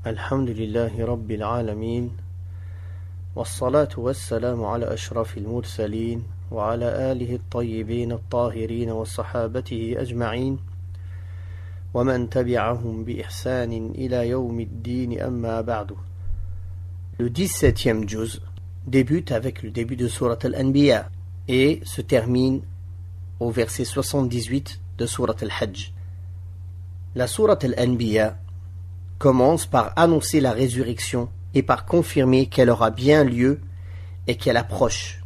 الحمد لله رب العالمين والصلاة والسلام على أشرف المرسلين وعلى آله الطيبين الطاهرين وصحابته أجمعين ومن تبعهم بإحسان إلى يوم الدين أما بعد. Le 17e juz débute avec le début de Surat Al-Anbiya et se termine au verset 78 de Surat Al-Hajj. La Surat Al-Anbiya commence par annoncer la résurrection et par confirmer qu'elle aura bien lieu et qu'elle approche.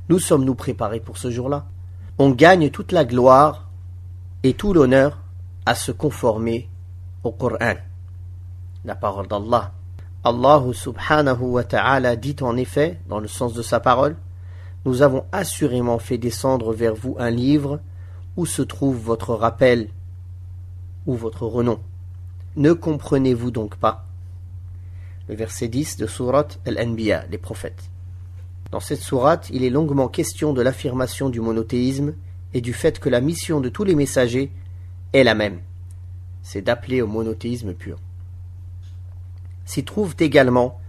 Nous sommes-nous préparés pour ce jour-là? On gagne toute la gloire et tout l'honneur à se conformer au Coran, la parole d'Allah. Allah subhanahu wa ta'ala dit en effet, dans le sens de sa parole, « Nous avons assurément fait descendre vers vous un livre où se trouve votre rappel ou votre renom. Ne comprenez-vous donc pas ?» Le verset 10 de Sourate Al-Anbiya, les prophètes. Dans cette sourate, il est longuement question de l'affirmation du monothéisme et du fait que la mission de tous les messagers est la même. C'est d'appeler au monothéisme pur. S'y trouvent également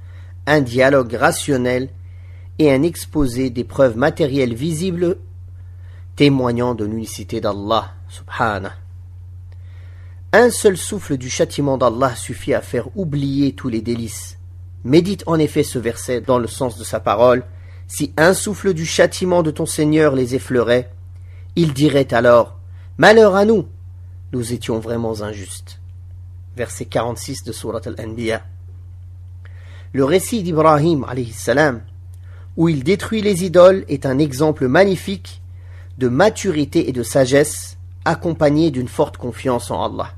un dialogue rationnel et un exposé des preuves matérielles visibles témoignant de l'unicité d'Allah subhanahu. Un seul souffle du châtiment d'Allah suffit à faire oublier tous les délices. Médite en effet ce verset dans le sens de sa parole. Si un souffle du châtiment de ton Seigneur les effleurait, ils diraient alors « Malheur à nous, nous étions vraiment injustes. » Verset 46 de Surat Al-Anbiya. Le récit d'Ibrahim alayhi salam, où il détruit les idoles, est un exemple magnifique de maturité et de sagesse, accompagné d'une forte confiance en Allah.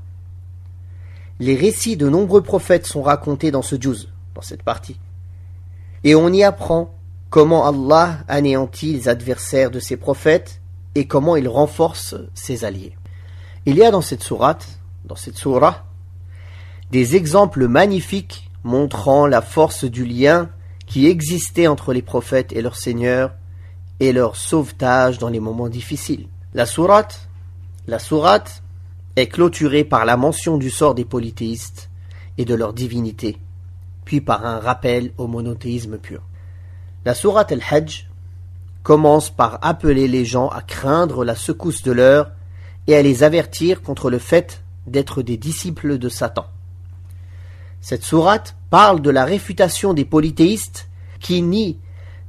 Les récits de nombreux prophètes sont racontés dans ce juz, dans cette partie. Et on y apprend comment Allah anéantit les adversaires de ses prophètes et comment il renforce ses alliés. Il y a dans cette sourate, des exemples magnifiques montrant la force du lien qui existait entre les prophètes et leur Seigneur et leur sauvetage dans les moments difficiles. La sourate est clôturée par la mention du sort des polythéistes et de leur divinité, puis par un rappel au monothéisme pur. La sourate Al-Hajj commence par appeler les gens à craindre la secousse de l'heure et à les avertir contre le fait d'être des disciples de Satan. Cette sourate parle de la réfutation des polythéistes qui nient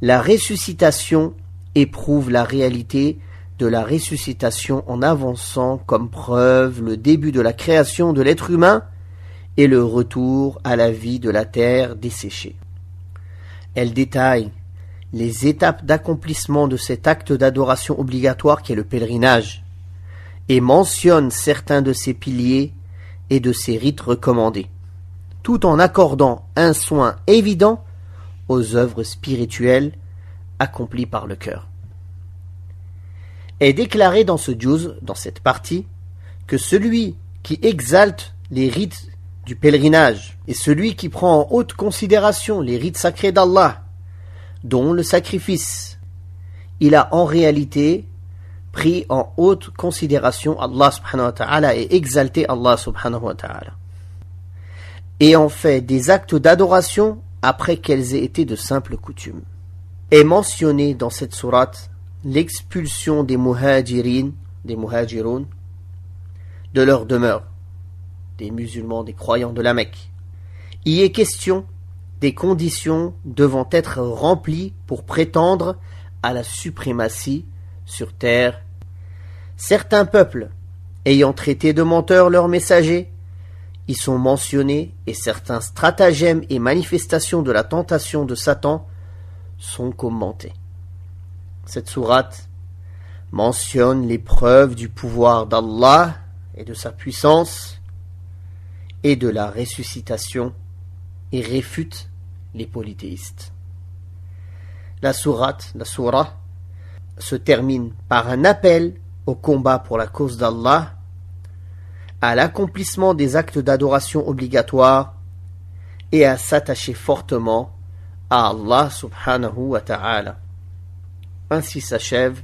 la ressuscitation et prouvent la réalité de la ressuscitation en avançant comme preuve le début de la création de l'être humain et le retour à la vie de la terre desséchée. Elle détaille les étapes d'accomplissement de cet acte d'adoration obligatoire qu'est le pèlerinage et mentionne certains de ses piliers et de ses rites recommandés, tout en accordant un soin évident aux œuvres spirituelles accomplies par le cœur. Est déclaré dans ce juz, dans cette partie, que celui qui exalte les rites du pèlerinage et celui qui prend en haute considération les rites sacrés d'Allah, dont le sacrifice, il a en réalité pris en haute considération Allah subhanahu wa ta'ala et exalté Allah subhanahu wa ta'ala, et en fait des actes d'adoration après qu'elles aient été de simples coutumes. Est mentionné dans cette sourate l'expulsion des muhajiroun, de leur demeure, des musulmans, des croyants de la Mecque. Il est question des conditions devant être remplies pour prétendre à la suprématie sur terre. Certains peuples, ayant traité de menteurs leurs messagers, y sont mentionnés et certains stratagèmes et manifestations de la tentation de Satan sont commentés. Cette sourate mentionne les preuves du pouvoir d'Allah et de sa puissance et de la ressuscitation et réfute les polythéistes. La sourate se termine par un appel au combat pour la cause d'Allah, à l'accomplissement des actes d'adoration obligatoires et à s'attacher fortement à Allah subhanahu wa ta'ala. Ainsi s'achève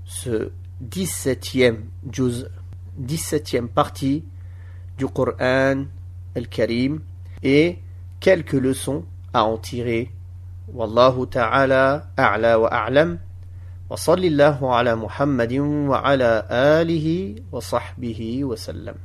ce 17e juz, 17e partie du Coran Al-Karim, et quelques leçons à en tirer. Wallahu ta'ala a'la wa a'lam. Wa sallallahu ala Muhammadin wa ala alihi wa sahbihi wa sallam.